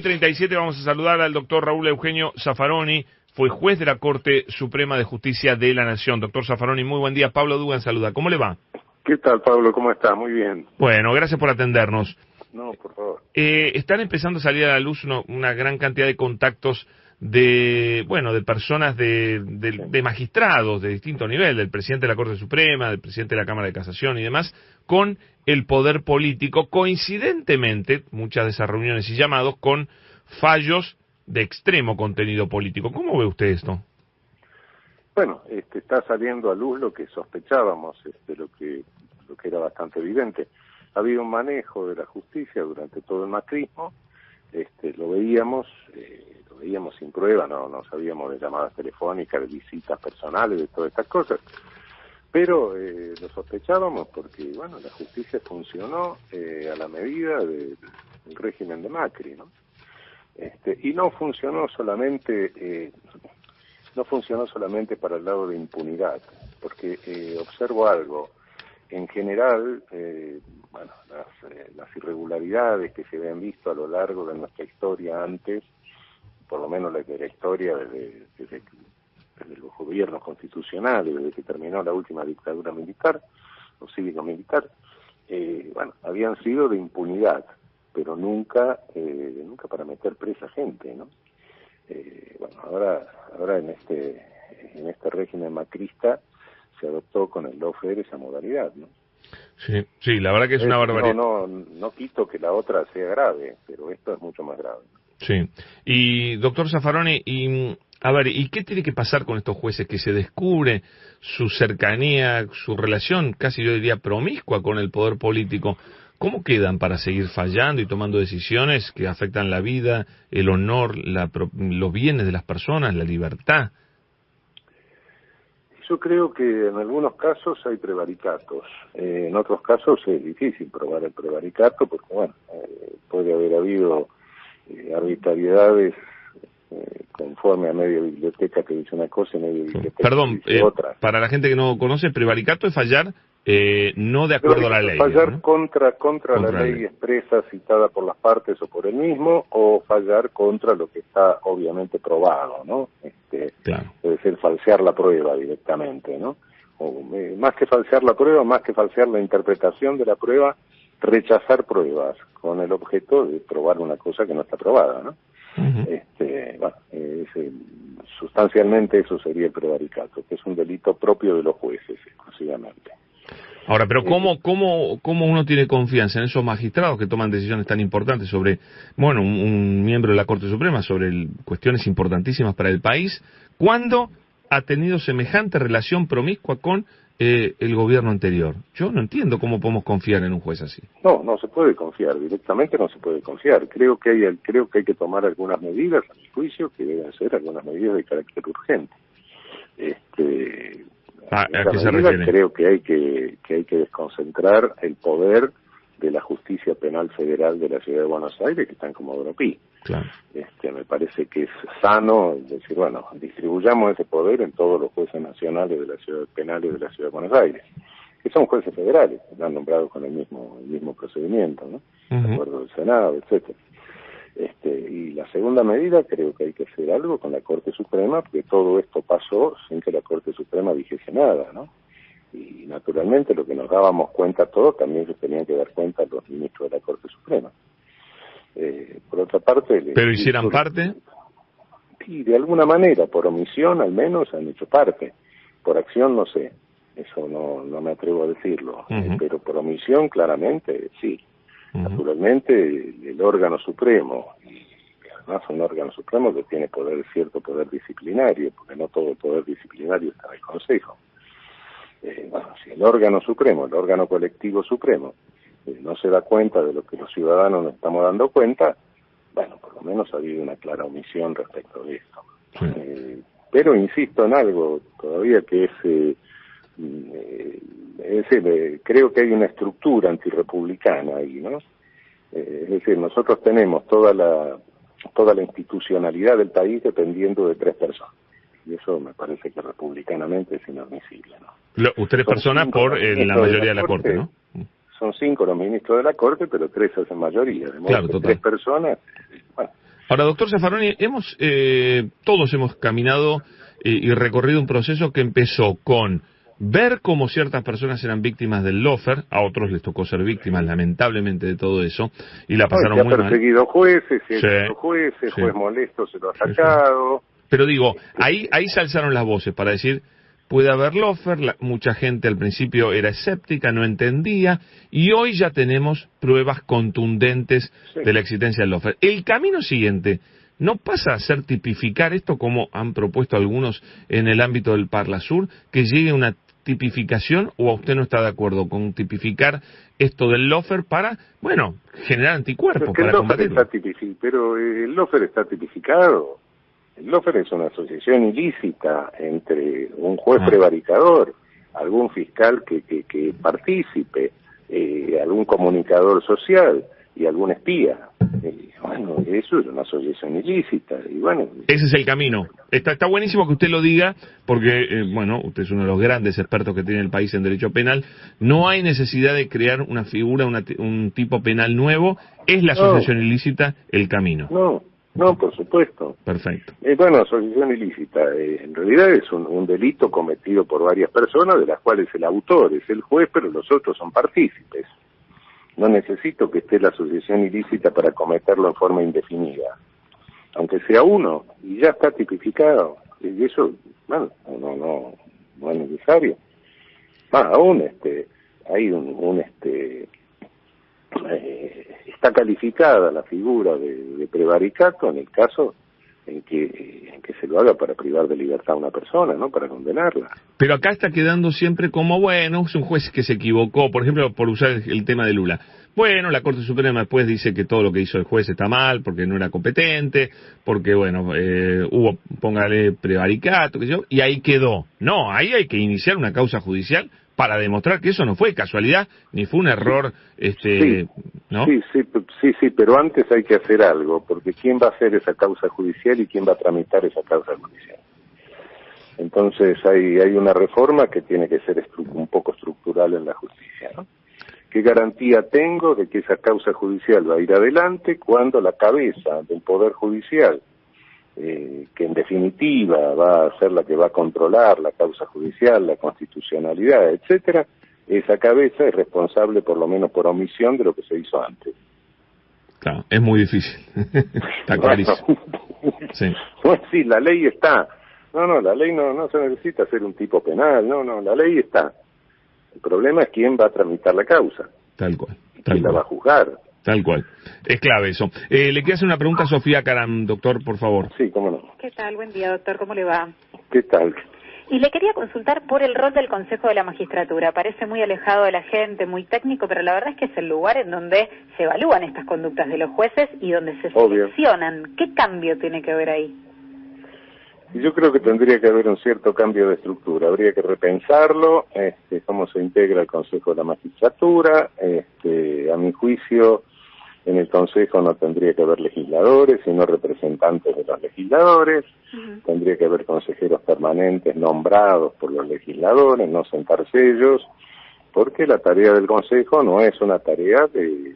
37 vamos a saludar al doctor Raúl Eugenio Zaffaroni, fue juez de la Corte Suprema de Justicia de la Nación. Doctor Zaffaroni, muy buen día. Pablo Dugan saluda. ¿Cómo le va? ¿Qué tal, Pablo? ¿Cómo estás? Muy bien. Bueno, gracias por atendernos. No, por favor. Están empezando a salir a la luz una gran cantidad de contactos de personas de magistrados de distinto nivel, del presidente de la Corte Suprema, del presidente de la Cámara de Casación y demás, con el poder político, coincidentemente, muchas de esas reuniones y llamados con fallos de extremo contenido político. ¿Cómo ve usted esto? Bueno, está saliendo a luz lo que sospechábamos, lo que era bastante evidente. Ha habido un manejo de la justicia durante todo el macrismo, lo veíamos sin prueba, no sabíamos de llamadas telefónicas, de visitas personales, de todas estas cosas, pero lo sospechábamos porque, bueno, la justicia funcionó a la medida del régimen de Macri, ¿no? Y no funcionó solamente para el lado de impunidad, porque observo algo. En general, las irregularidades que se habían visto a lo largo de nuestra historia antes, por lo menos de la historia desde los gobiernos constitucionales, desde que terminó la última dictadura militar, o cívico-militar, habían sido de impunidad, pero nunca para meter presa gente, ¿no? Ahora en este régimen macrista se adoptó con el lawfare esa modalidad, ¿no? Sí, la verdad que es una barbaridad. No quito que la otra sea grave, pero esto es mucho más grave. Sí. Y, doctor Zaffaroni, ¿y qué tiene que pasar con estos jueces que se descubre su cercanía, su relación, casi yo diría promiscua con el poder político? ¿Cómo quedan para seguir fallando y tomando decisiones que afectan la vida, el honor, los bienes de las personas, la libertad? Yo creo que en algunos casos hay prevaricatos, en otros casos es difícil probar el prevaricato porque, puede haber habido arbitrariedades conforme a media biblioteca que dice una cosa y media biblioteca que dice otra. Para la gente que no conoce, prevaricato es fallar no de acuerdo a la ley. Fallar, ¿no? contra la ley expresa citada por las partes o por él mismo, o fallar contra lo que está obviamente probado, ¿no? Claro. Puede ser falsear la prueba directamente, ¿no? O, más que falsear la prueba, más que falsear la interpretación de la prueba, rechazar pruebas con el objeto de probar una cosa que no está probada, ¿no? Uh-huh. Sustancialmente eso sería el prevaricato, que es un delito propio de los jueces exclusivamente. Ahora, pero ¿cómo uno tiene confianza en esos magistrados que toman decisiones tan importantes sobre, un miembro de la Corte Suprema, sobre cuestiones importantísimas para el país, cuando ha tenido semejante relación promiscua con el gobierno anterior? Yo no entiendo cómo podemos confiar en un juez así. No se puede confiar, directamente no se puede confiar. Creo que hay que tomar algunas medidas, a mi juicio, que deben ser algunas medidas de carácter urgente. ¿A qué se refiere? Creo que hay que desconcentrar el poder de la justicia penal federal de la Ciudad de Buenos Aires, que está en Comodoro Pi. Claro. Me parece que es sano decir, distribuyamos ese poder en todos los jueces nacionales de la ciudad penales de la Ciudad de Buenos Aires, que son jueces federales, que están nombrados con el mismo procedimiento, ¿no? Uh-huh. De acuerdo del Senado, etcétera. Y la segunda medida, creo que hay que hacer algo con la Corte Suprema, porque todo esto pasó sin que la Corte Suprema dijese nada, ¿no? Y naturalmente lo que nos dábamos cuenta todos, también se tenían que dar cuenta los ministros de la Corte Suprema. Por otra parte... ¿Pero hicieran parte? Sí, de alguna manera, por omisión al menos han hecho parte. Por acción no sé, eso no me atrevo a decirlo, uh-huh. Pero por omisión claramente sí. Naturalmente, el órgano supremo, y además un órgano supremo que tiene cierto poder disciplinario, porque no todo el poder disciplinario está en el Consejo. Si el órgano supremo, el órgano colectivo supremo, no se da cuenta de lo que los ciudadanos nos estamos dando cuenta, por lo menos ha habido una clara omisión respecto de esto. Sí. Pero insisto en algo todavía que creo que hay una estructura antirrepublicana ahí, ¿no? Es decir, nosotros tenemos toda la institucionalidad del país dependiendo de 3 personas. Y eso me parece que republicanamente es inadmisible, ¿no? 3 personas por la mayoría de la Corte, ¿no? Son 5 los ministros de la Corte, pero 3 hacen mayoría. De modo claro, que total. 3 personas, Ahora, doctor Zaffaroni, todos hemos caminado y recorrido un proceso que empezó con ver cómo ciertas personas eran víctimas del lawfare, a otros les tocó ser víctimas, lamentablemente, de todo eso, y la pasaron muy mal. Se ha perseguido jueces, juez molesto se lo ha sacado. Pero digo, ahí se alzaron las voces para decir, puede haber lawfare, mucha gente al principio era escéptica, no entendía, y hoy ya tenemos pruebas contundentes de la existencia del lawfare. El camino siguiente no pasa a ser tipificar esto como han propuesto algunos en el ámbito del Parlasur, que llegue una tipificación, o a usted no está de acuerdo con tipificar esto del lawfare para, bueno, generar anticuerpos para combatirlo. Pero el lawfare está tipificado. El lawfare es una asociación ilícita entre un juez prevaricador, algún fiscal que participe, algún comunicador social y algún espía. Bueno, eso es una asociación ilícita. Y bueno, ese es el camino. Está buenísimo que usted lo diga, porque, bueno, usted es uno de los grandes expertos que tiene el país en derecho penal. No hay necesidad de crear una figura, un tipo penal nuevo. Es la asociación ilícita el camino. No, por supuesto. Perfecto. Bueno, asociación ilícita, en realidad es un delito cometido por varias personas, de las cuales el autor es el juez, pero los otros son partícipes. No necesito que esté la asociación ilícita para cometerlo en forma indefinida. Aunque sea uno, y ya está tipificado. Y eso, bueno, no es necesario. Aún hay está calificada la figura de prevaricato en el caso en que se lo haga para privar de libertad a una persona, ¿no? Para condenarla. Pero acá está quedando siempre como, bueno, es un juez que se equivocó, por ejemplo, por usar el tema de Lula. Bueno, la Corte Suprema después dice que todo lo que hizo el juez está mal, porque no era competente, porque, bueno, hubo, póngale, prevaricato, qué sé yo, y ahí quedó. No, ahí hay que iniciar una causa judicial para demostrar que eso no fue casualidad, ni fue un error, ¿no? Sí, pero antes hay que hacer algo, porque ¿quién va a hacer esa causa judicial y quién va a tramitar esa causa judicial? Entonces hay una reforma que tiene que ser un poco estructural en la justicia, ¿no? ¿Qué garantía tengo de que esa causa judicial va a ir adelante cuando la cabeza del Poder Judicial, que en definitiva va a ser la que va a controlar la causa judicial, la constitucionalidad, etcétera, esa cabeza es responsable por lo menos por omisión de lo que se hizo antes? Claro, es muy difícil. Está clarísimo. Sí. Sí, la ley está. No, la ley no se necesita ser un tipo penal, no, la ley está. El problema es quién va a tramitar la causa. Tal cual. ¿Quién la va a juzgar? Tal cual. Es clave eso. Le quiero hacer una pregunta a Sofía Caram, doctor, por favor. Sí, cómo no. ¿Qué tal? Buen día, doctor. ¿Cómo le va? ¿Qué tal? Y le quería consultar por el rol del Consejo de la Magistratura. Parece muy alejado de la gente, muy técnico, pero la verdad es que es el lugar en donde se evalúan estas conductas de los jueces y donde se seleccionan. ¿Qué cambio tiene que haber ahí? Yo creo que tendría que haber un cierto cambio de estructura. Habría que repensarlo, cómo se integra el Consejo de la Magistratura. A mi juicio, en el Consejo no tendría que haber legisladores, sino representantes de los legisladores. Tendría que haber consejeros permanentes nombrados por los legisladores, no sentarse ellos, porque la tarea del Consejo no es una tarea de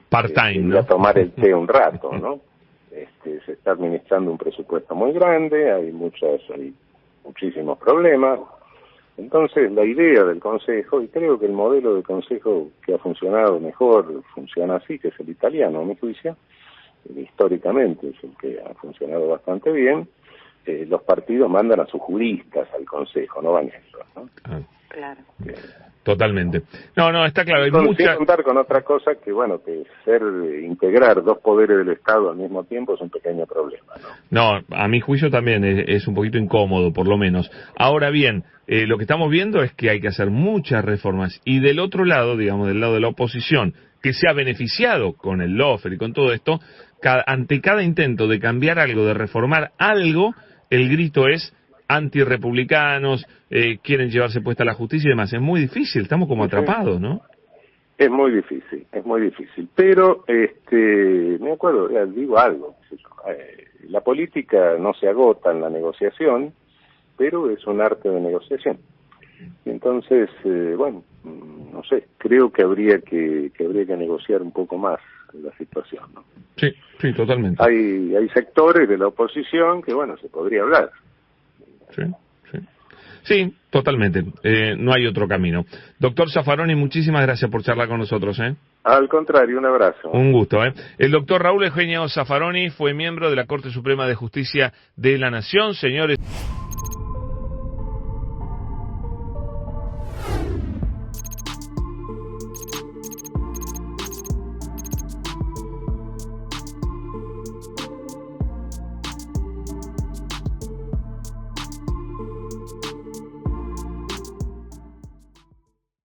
part-time, ¿no? A tomar el té un rato, ¿no? Se está administrando un presupuesto muy grande, hay muchísimos problemas. Entonces, la idea del Consejo, y creo que el modelo de Consejo que ha funcionado mejor, funciona así, que es el italiano, a mi juicio, históricamente es el que ha funcionado bastante bien. Los partidos mandan a sus juristas al Consejo, no van ellos, ¿no? Claro. Totalmente. No, está claro. Hay Sin contar con otra cosa que, bueno, que integrar dos poderes del Estado al mismo tiempo es un pequeño problema, ¿no? No, a mi juicio también es un poquito incómodo, por lo menos. Ahora bien, lo que estamos viendo es que hay que hacer muchas reformas. Y del otro lado, digamos, del lado de la oposición, que se ha beneficiado con el lawfare y con todo esto, ante cada intento de cambiar algo, de reformar algo, el grito es antirrepublicanos, quieren llevarse puesta la justicia y demás. Es muy difícil, estamos como atrapados, ¿no? Es muy difícil. Pero, me acuerdo, digo algo, la política no se agota en la negociación, pero es un arte de negociación. Y entonces, no sé, creo que habría que negociar un poco más la situación, ¿no? Sí, sí, totalmente. Hay sectores de la oposición que, bueno, se podría hablar. Sí, sí. Sí, totalmente. No hay otro camino. Doctor Zaffaroni, muchísimas gracias por charlar con nosotros, ¿eh? Al contrario, un abrazo. Un gusto, ¿eh? El doctor Raúl Eugenio Zaffaroni fue miembro de la Corte Suprema de Justicia de la Nación, señores.